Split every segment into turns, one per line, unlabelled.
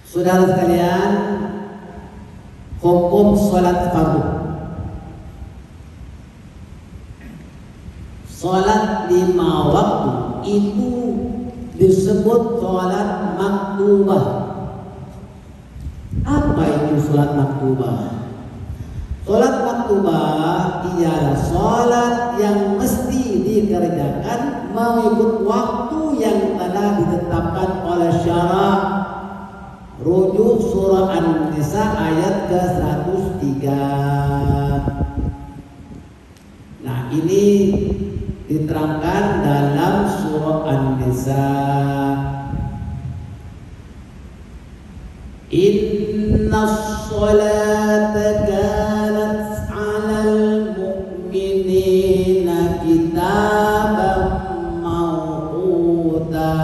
Saudara sekalian, hukum sholat fardu. Sholat 5 waktu itu disebut sholat maktubah. Apa itu sholat maktubah? Sholat maktubah ialah sholat yang mesti dikerjakan mengikut waktu yang telah ditetapkan oleh syarak. Rujuk surah An-Nisa ayat ke-103. Nah, ini diterangkan dalam surah An-Nisa. Inna sholata kanat 'alal mu'minina kitaban mawquta.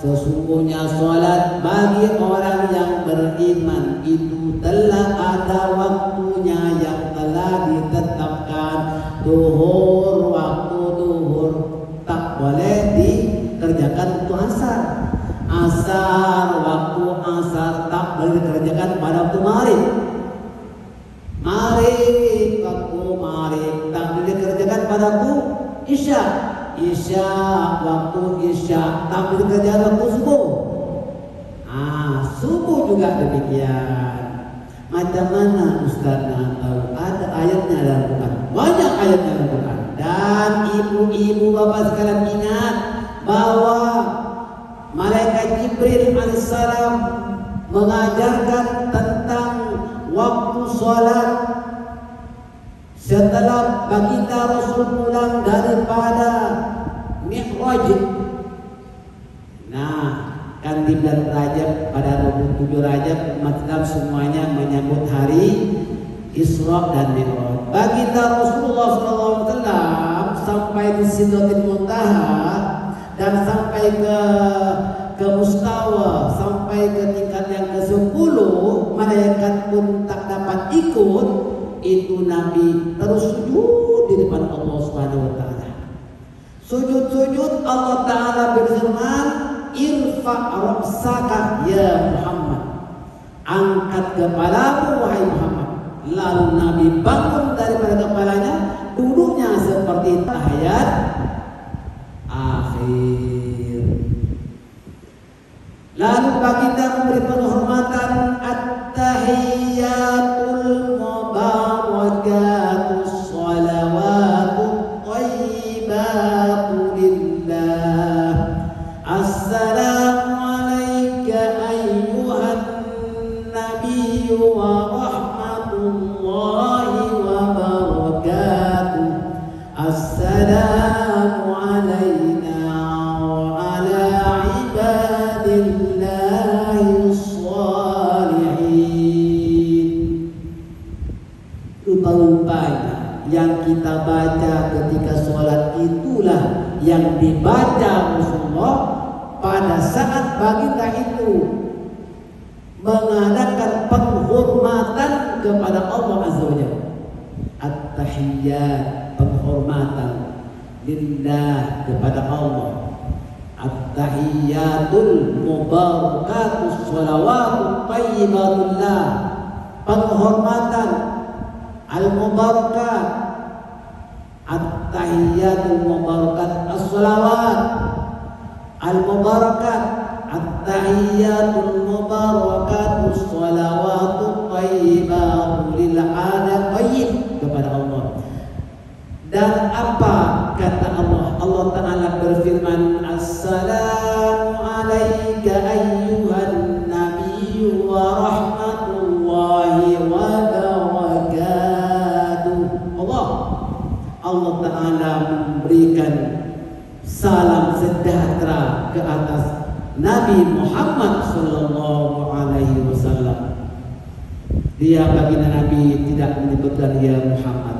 Sesungguhnya sholat bagi orang yang beriman itu telah ada waktunya yang telah ditetapkan. Duhur, waktu duhur tak boleh dikerjakan untuk asar. Asar, waktu asar tak boleh dikerjakan pada waktu maghrib. Maghrib, waktu maghrib tak boleh dikerjakan pada waktu isya. Isya, waktu isya tak boleh dikerjakan waktu subuh. Subuh juga demikian. Macam mana Ustaz tahu? Ada ayatnya dalam Quran. Banyak ayatnya dalam Quran. Dan ibu-ibu bapak sekalian ingat bahwa malaikat Jibril alaihissalam mengajarkan tentang waktu sholat setelah baginda Rasul pulang daripada Mi'raj. Nah, kan di bulan Rajab, pada 27 Rajab umat Islam semuanya menyambut hari Isra dan Mi'raj. Baginda Rasulullah SAW sampai di Sidratul Muntaha dan sampai ke Mustawa, sampai ke tingkat yang ke-10, malaikat pun tak dapat ikut. Itu Nabi terus sujud di depan Allah Subhanahu wa taala. Sujud-sujud Allah taala berfirman, irfa' ra'saka ya Muhammad. Angkat kepalamu wahai Muhammad. Lalu Nabi bangun daripada kepalanya, duduknya seperti tahiyat akhir. Lalu baginda memberi penghormatan at-tahiyyatul mubarakatus shalawatut thayyibatu lillah. Assalamu alayka ayyuhan nabiyyu wa rahmatullahi wa barakatuh. Assalamu alayna wa ala ibadillahi shalihin. Rupa-rupanya yang kita baca ketika sholat itulah yang dibaca Rasulullah pada saat baginda itu mengadakan penghormatan kepada Allah Azza wa Jalla. At-tahiyyat, penghormatan lillah, kepada Allah. At-tahiyyatul mubarakatus shalawatut thayyibatullah, penghormatan al-mubarakat. At-tahiyyatul mubarakat as-shalawat al-mubarakat. At-tahiyyatul mubarakat as-shalawatut thayyibatu lil ala thayyib, kepada Allah. Dan apa kata Allah? Allah Ta'ala berfirman, assalamu alayka ayyuhan nabiyyu wa rahmatullahi wa barakatuh. Allah Ta'ala memberikan salam sejahtera ke atas Nabi Muhammad sallallahu alaihi wasallam. Dia baginda Nabi tidak menyebutkan ya Muhammad,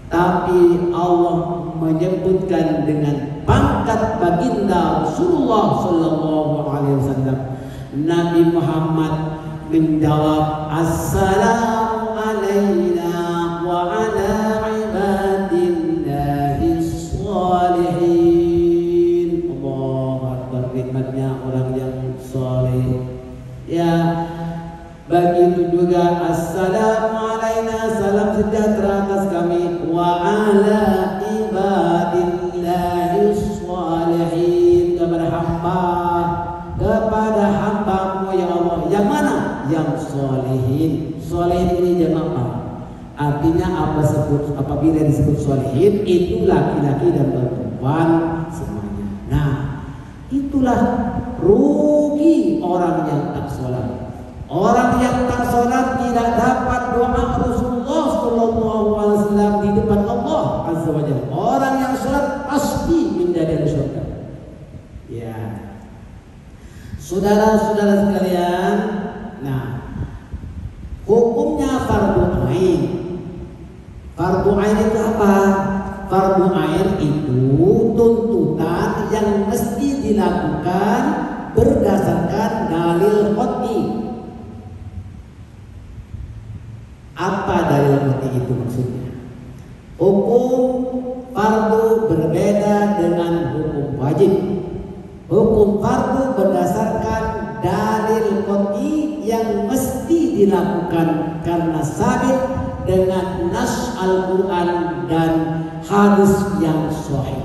tapi Allah menyebutkan dengan pangkat baginda Rasulullah sallallahu alaihi wasallam. Nabi Muhammad menjawab, assalamu alaina wa ala ibadillahi shalihin. Allahu Akbar, nikmatnya orang yang saleh, Ya, begitu juga assalamu alaina, salam sejahtera atas kami, wa ala ibadillahi sholihin, kepada hambamu ya Allah. Yang mana? Yang sholihin. Sholihin ini jemaah, artinya apabila disebut sholihin itu laki-laki dan perempuan semuanya. Nah, itulah rugi orang yang tak sholat. Orang yang tak sholat tidak dapat doa Rasulullah SAW di depan Allah Azza wa Jalla. Orang yang sholat pasti menjadi surga. Ya, saudara-saudara sekalian. Nah, hukumnya fardu ain. Fardu ain itu apa? Fardu ain itu tuntutan yang mesti dilakukan berdasarkan dalil qat'i. Apa dalil qat'i itu maksudnya? Hukum fardu berbeda dengan hukum wajib. Hukum fardu berdasarkan dalil qat'i yang mesti dilakukan karena sabit dengan nas Al-Quran dan hadis yang sahih.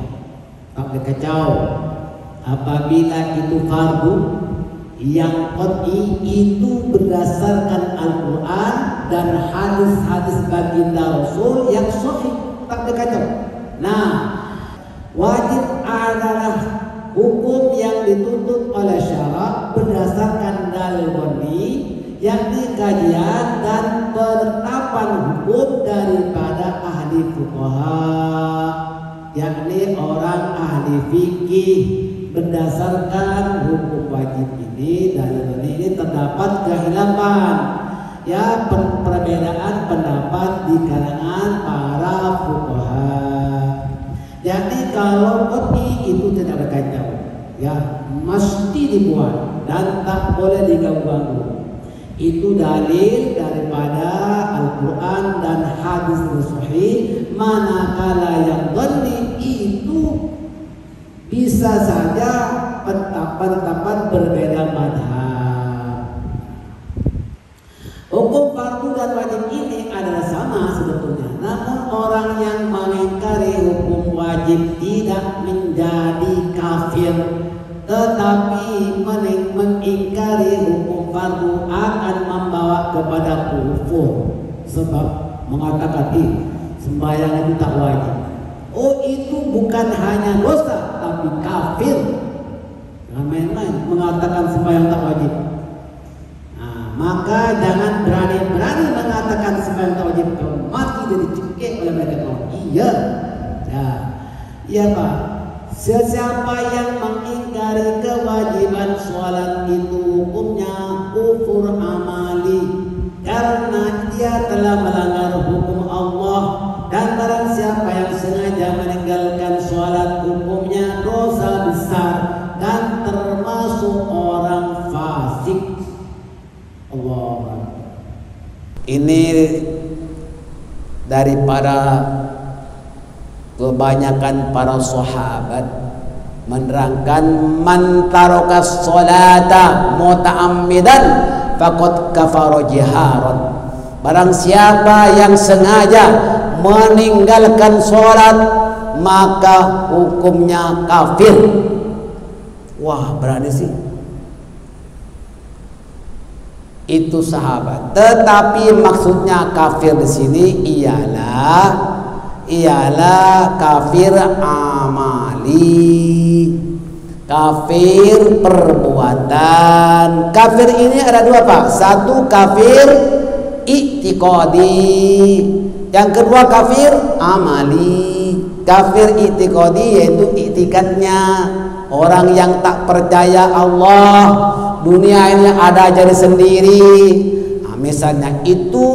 Tak kacau. Apabila itu fardu yang qat'i itu berdasarkan Al-Quran dan hadis-hadis baginda Rasul yang sahih. Tak kacau. Nah, wajib adalah hukum yang dituntut oleh syarak berdasarkan dalil qat'i, yakni kajian dan penetapan hukum daripada ahli fuqaha, yakni orang ahli fikih. Berdasarkan hukum wajib ini, dalil ini terdapat kehilafan, ya, perbedaan pendapat di kalangan para fuqaha. Jadi kalau qat'i itu tidak ada kacau, ya, mesti dibuat dan tak boleh diganggu-ganggu. Itu dalil daripada Al-Quran dan hadis sahih. Manakala yang dhanni itu bisa saja pendapat berbeda madhab. Hukum fardu dan wajib ini adalah sama sebetulnya. Namun orang yang mengingkari hukum wajib tidak menjadi kafir, tetapi mengingkari hukum fardu akan membawa kepada kufur. Sebab mengatakan sembahyang itu tak wajib. Oh, itu bukan hanya dosa tapi kafir. Jangan main-main mengatakan sembahyang tak wajib. Nah, maka jangan berani-berani mengatakan sembahyang tak wajib. Kalau mati jadi cekik oleh mereka. Oh, iya. Ya. Iya, Pak. Sesiapa yang mengingkari kewajiban sholat itu hukumnya kufur amali, karena dia telah melanggar hukum Allah. Dan barang siapa yang sengaja meninggalkan sholat hukumnya dosa besar dan termasuk orang fasik. Allah. Ini daripada kebanyakan para sahabat menerangkan man tarakas sholata muta'ammidan faqad kafara jiharan. Barang siapa yang sengaja meninggalkan sholat maka hukumnya kafir. Wah, berani sih. Itu sahabat. Tetapi maksudnya kafir di sini ialah kafir amali, kafir perbuatan. Kafir ini ada dua, Pak. Satu kafir i'tiqadi, yang kedua kafir amali. Kafir i'tiqadi yaitu i'tikadnya, orang yang tak percaya Allah, dunia ini ada jadi sendiri. Nah, misalnya itu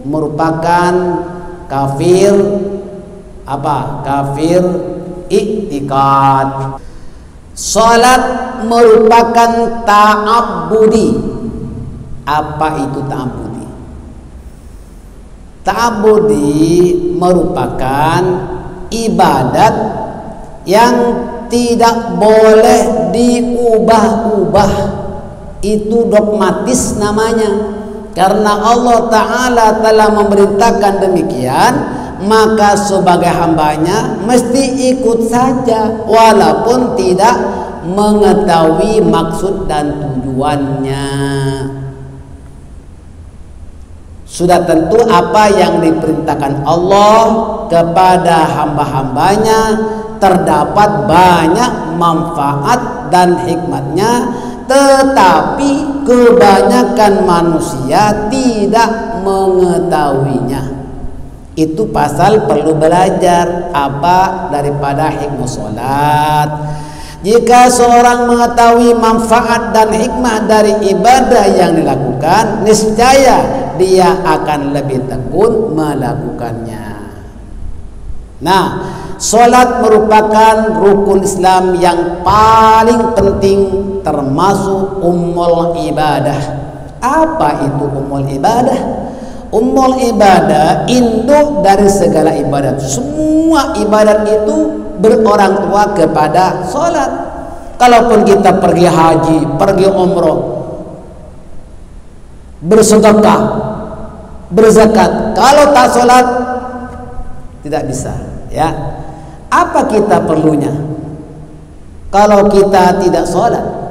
merupakan kafir apa? Kafir i'tikad. Salat merupakan ta'abbudi. Apa itu ta'abbudi? Ta'abbudi merupakan ibadat yang tidak boleh diubah-ubah. Itu dogmatis namanya. Karena Allah Ta'ala telah memerintahkan demikian, maka sebagai hambanya mesti ikut saja walaupun tidak mengetahui maksud dan tujuannya. Sudah tentu apa yang diperintahkan Allah kepada hamba-hambanya terdapat banyak manfaat dan hikmatnya, tetapi kebanyakan manusia tidak mengetahuinya. Itu pasal perlu belajar apa daripada hikmah sholat. Jika seorang mengetahui manfaat dan hikmah dari ibadah yang dilakukan, niscaya dia akan lebih tekun melakukannya. Nah, sholat merupakan rukun Islam yang paling penting, termasuk ummul ibadah. Apa itu ummul ibadah? Ummul ibadah induk dari segala ibadat. Semua ibadat itu berorang tua kepada sholat. Kalaupun kita pergi haji, pergi umroh, bersedekah, berzakat, kalau tak sholat tidak bisa, ya. Apa kita perlunya kalau kita tidak sholat?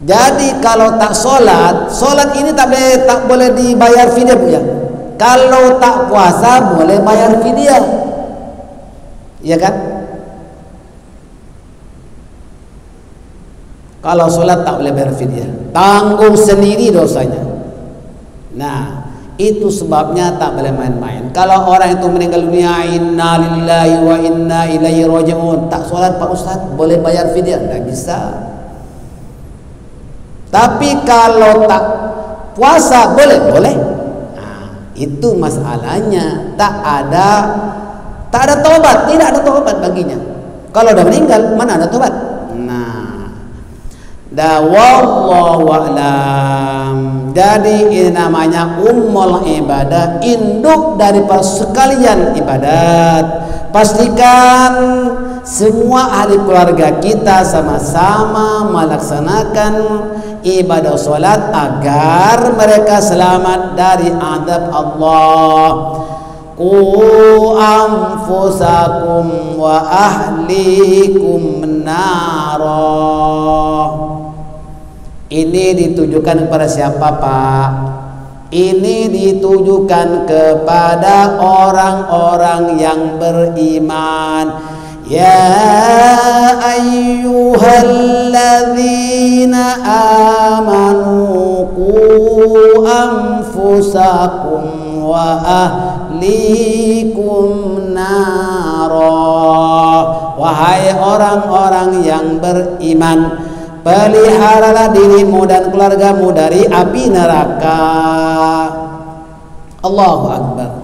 Jadi kalau tak sholat, sholat ini tak boleh dibayar fidyah, Bu, ya. Kalau tak puasa boleh bayar fidyah, ya kan? Kalau sholat tak boleh bayar fidyah, tanggung sendiri dosanya. Nah, itu sebabnya tak boleh main-main. Kalau orang itu meninggal dunia, inna lillahi wa inna ilaihi raji'un, tak sholat Pak Ustadz, boleh bayar fidyah? Tidak bisa. Tapi kalau tak puasa boleh? Nah, itu masalahnya. Tak ada tobat, tidak ada tobat baginya. Kalau udah meninggal, mana ada tobat? Nah, wallahu a'lam. Jadi ini namanya ummul ibadah, induk daripada sekalian ibadat. Pastikan semua ahli keluarga kita sama-sama melaksanakan ibadah sholat agar mereka selamat dari azab Allah. Qu anfusakum wa ahlikum nara. Ini ditujukan kepada siapa, Pak? Ini ditujukan kepada orang-orang yang beriman. Ya ayyuhalladzina amanu qu anfusakum wa ahlikum nara. Wahai orang-orang yang beriman, peliharalah dirimu dan keluargamu dari api neraka. Allahu Akbar.